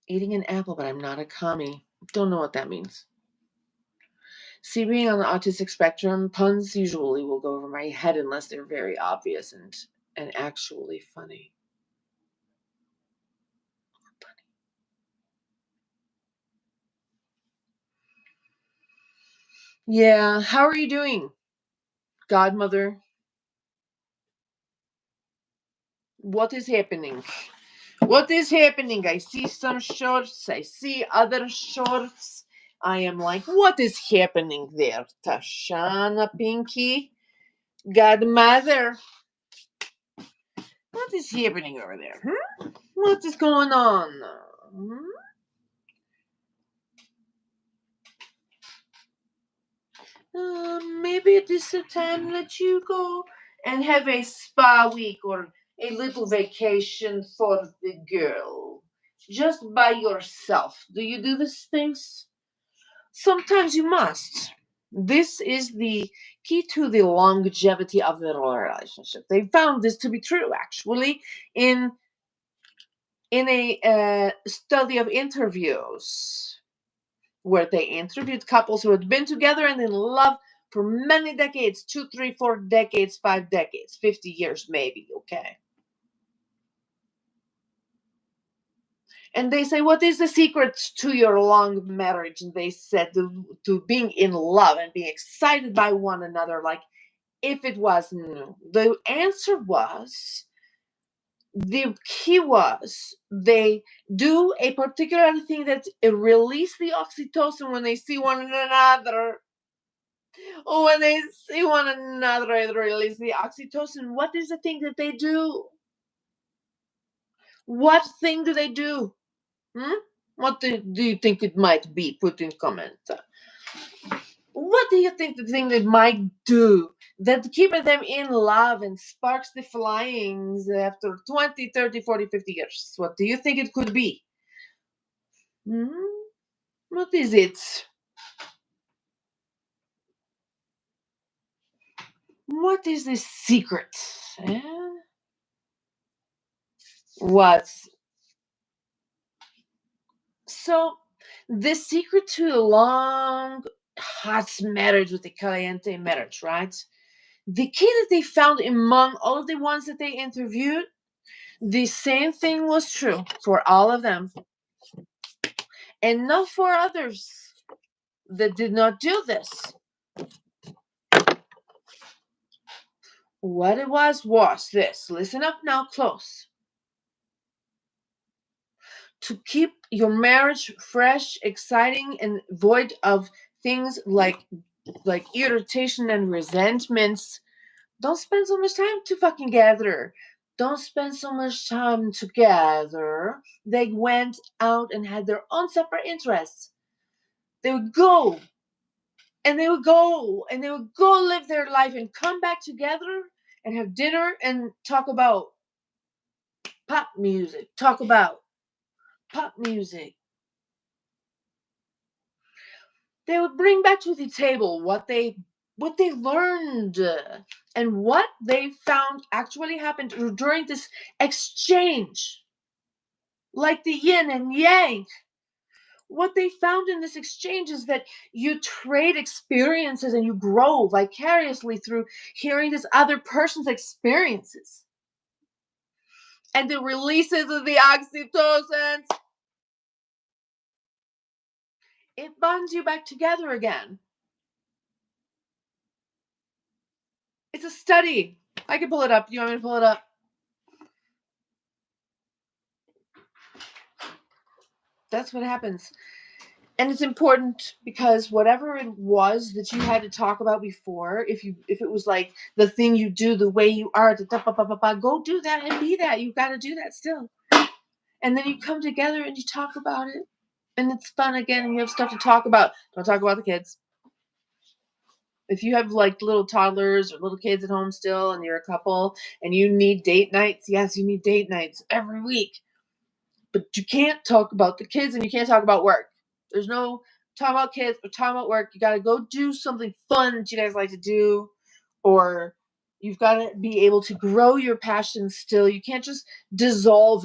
Eating an apple, but I'm not a commie. Don't know what that means. See, being on the autistic spectrum, puns usually will go over my head unless they're very obvious and actually funny. Yeah, how are you doing, godmother? What is happening? What is happening? I see some shorts. I see other shorts. I am like, what is happening there? Tashana Pinky, godmother. What is happening over there? What is going on? Maybe it is the time that you go and have a spa week or a little vacation for the girl. Just by yourself. Do you do these things? Sometimes you must. This is the key to the longevity of the relationship. They found this to be true, actually, in a study of interviews where they interviewed couples who had been together and in love for many decades, 2, 3, 4 decades, 5 decades, 50 years maybe, okay? And they say, what is the secret to your long marriage? And they said to being in love and being excited by one another, like if it was new. The answer was, the key was they do a particular thing that release the oxytocin when they see one another. When they see one another, it release the oxytocin. What is the thing that they do? What thing do they do? What do you think it might be? Put in comments. What do you think the thing that might do that keeps them in love and sparks the flyings after 20, 30, 40, 50 years? What do you think it could be? What is it? What is the secret? What's so the secret to a long, hot marriage with the caliente marriage, right? The key that they found among all of the ones that they interviewed, the same thing was true for all of them, and not for others that did not do this. What it was this. Listen up now, close. To keep your marriage fresh, exciting, and void of things like irritation and resentments, don't spend so much time together. Don't spend so much time together. They went out and had their own separate interests. They would go and they would go and they would go live their life and come back together and have dinner and talk about pop music. Talk about pop music. They would bring back to the table what they learned and what they found actually happened during this exchange, like the yin and yang. What they found in this exchange is that you trade experiences and you grow vicariously through hearing this other person's experiences, and the releases of the oxytocin, it bonds you back together again. It's a study. I can pull it up. Do you want me to pull it up? That's what happens. And it's important because whatever it was that you had to talk about before, if it was like the thing you do, the way you are, go do that and be that. You got to do that still. And then you come together and you talk about it, and it's fun again, and you have stuff to talk about. Don't talk about the kids. If you have like little toddlers or little kids at home still, and you're a couple, and you need date nights, yes, you need date nights every week. But you can't talk about the kids and you can't talk about work. There's no talk about kids or talk about work. You got to go do something fun that you guys like to do, or you've got to be able to grow your passion still. You can't just dissolve in